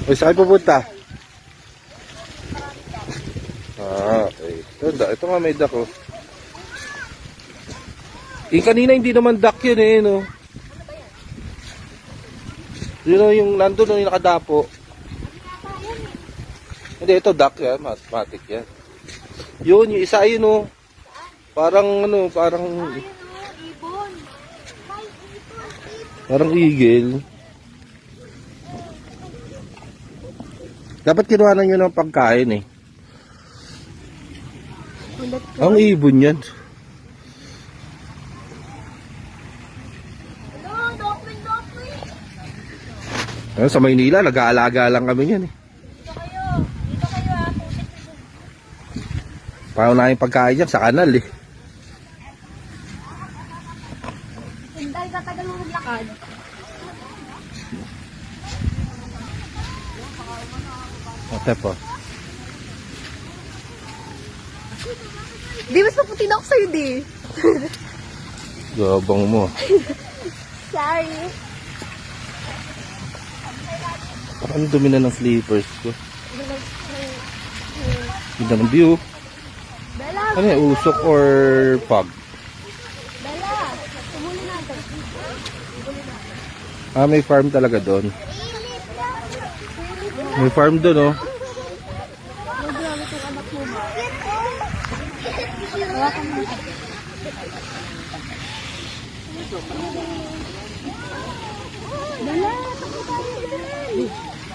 Uy, saan pupunta? Okay. Ito nga may duck, oh. Kanina hindi naman duck yun, eh, no? Yun, know, yung nandun, yung nakadapo. Hindi, ito duck yan. Mathematic yan. Yun, yung isa yun, oh. Parang, parang eagle. Dapat kinuha na nyo ng pagkain, eh. Ang ibon yan. Sa Maynila, nag-aalaga lang kami yan, eh. Dito kayo, Paunahing pagkain dyan sa kanal, eh. Dahil tatagal mo maglakad. Ate po. Di, mas maputi na ako sa'yo, di. Gabang mo. Sorry. Parang dumi na ng slippers ko. Ganda ng view. Bella, Ano yan, usok or pug? Bella, tumuli natin. May farm talaga doon. May farm doon, oh. Grabe itong anak mo. Hawakan mo. Bella,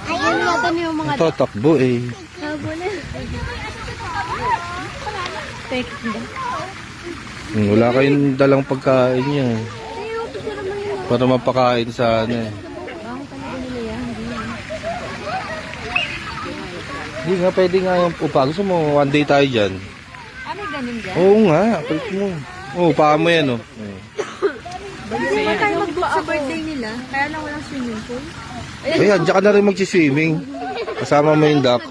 ayun yata niyo yung mga Ito, takbo, eh. habo na. Fake ba? Wala kayong dalang pagkain niya. Para mapakain sa ano, eh. Bang talaga nila yan. Hindi nga, pwede nga yung upa. Gusto mo, one day tayo dyan. May ganun dyan? Oo nga, palit mo. Oo, paa mo yan, oh. Hindi naman tayo mag-book sa birthday nila. Kaya lang walang swimming pool. Ayan, dyan ka na rin magsiswimming. Kasama mo yung duck.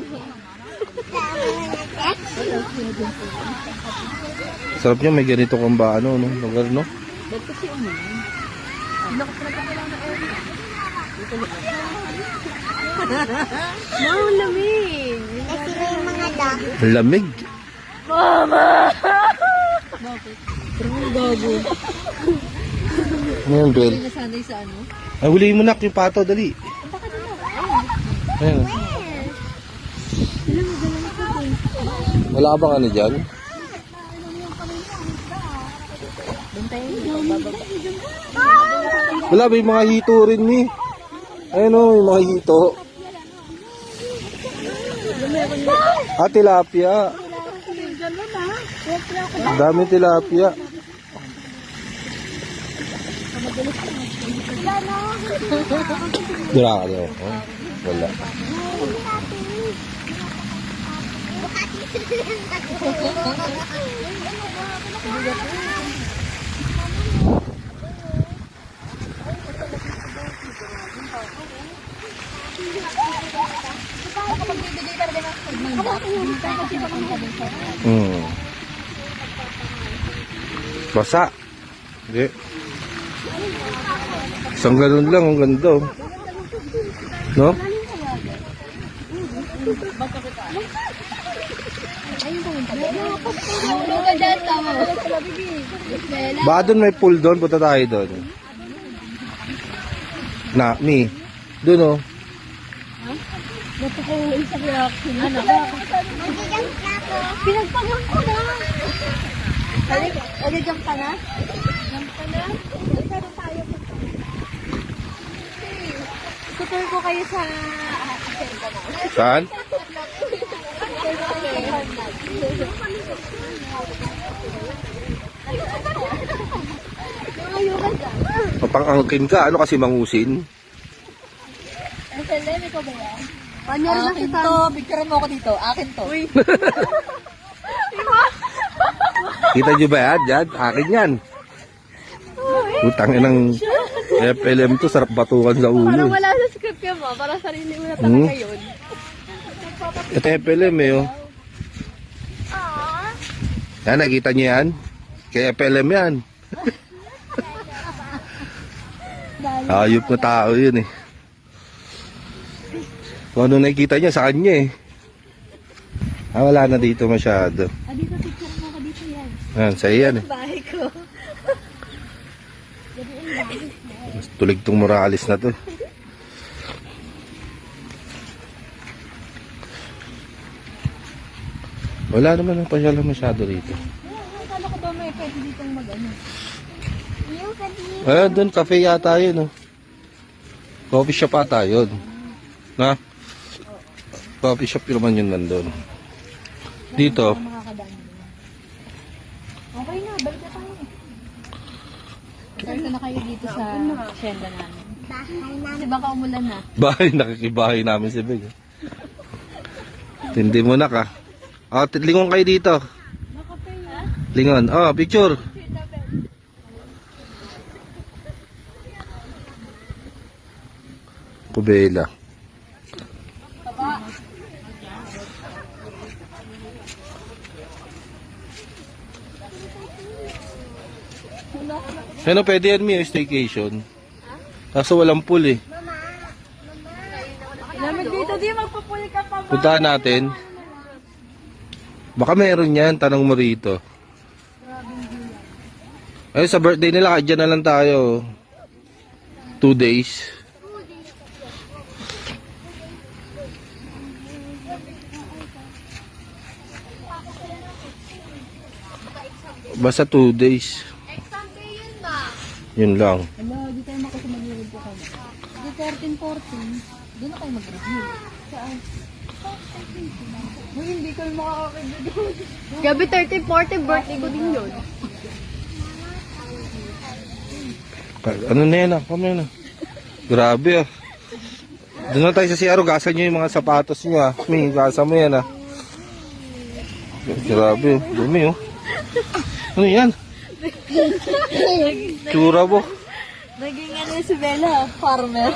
Sarap niya, may ganito kang ba, ano, lugar, no? Ba't kasi umulan? Nakapalagay lang na air. Wow, lamig! Kasi yung mga dam. Lamig. Mama! Bakit? Parang gago. Ano yan, Bel? Hindi nasanay sa ano? Ay, huliin mo, nak, yung pato, dali. Punta ka din ako. Ayan. Wala ka bang ano dyan? Bantayin mo. Bababa. Wala, may mga hito rin, eh. Ayun, oh, may mga hito. Tilapia. Dami tilapia. Grabe, oh. Wala. Basa. Hindi. Isang ganun lang, ang ganda, oh. No? Baka doon may pool doon, punta tayo doon. Na, mi. Doon, oh. Napakuhin sa reaction. Ano? Pinagpagang ko na. Jump ka na? Jump ka na? Pero tayo. Tutur ko kayo sa... Saan? Papang-angkin ka, ano kasi mangusin? SLM, ikaw ba yan? Akin to, picturean mo ako dito. Akin to. Uy. Kita nyo ba yan? Yan, akin yan. Utang ng FLM to, sarap batukan sa ulo. Parang wala sa script yan mo. Parang sarili mo na talaga yun. Ito FLM, eh, oh. Yan, nakita nyo yan? Kay FLM yan. Hayop na tao yun eh. Kung ano nakikita niya sa kanya eh. Wala na dito masyado. Dito, picture mo ka dito yan. Yan, sa'yo yan eh. Bahay ko. Tulig tong Morales na to. Wala naman ang pasyalan masyado rito. Akala ko ba may pwede ditong mag-ano? Ayun, doon cafe yata yun oh. Coffee shop ata yun. Na? Coffee shop yun naman yun nandun. Dito. Makakadaan mo. Okay na, balik na tayo. Start na kayo dito sa hacienda namin. Kasi baka umulan na. Bahay, nakikibahay namin si Beg. Tindi mo na ka. Lingon kayo dito. Lingon. Oh, picture. Kubela. Ano, pwede yan may staycation. Kaso walang pool eh. Lamig dito, di magpupuli ka pa ba? Puntahan natin. Baka meron yan, tanong mo rito. Ay, sa birthday nila, dyan na lang tayo. 2 days. Basta 2 days. Yun lang. Hello, di tayo makasumagilid po kami. Di 13-14, doon na kayo mag-review. Saan? Uy, hindi kayo makakakibig. Gabi 30-40, birthday ko din yun. Ano na yan ah? Kami na. Grabe ah. Doon na tayo sa CR, gasan nyo yung mga sapatos nyo ah. May, gasa mo yan ah. Grabe, dumi oh. Ano yan? Tsura mo. Naging ano si Bella, farmer.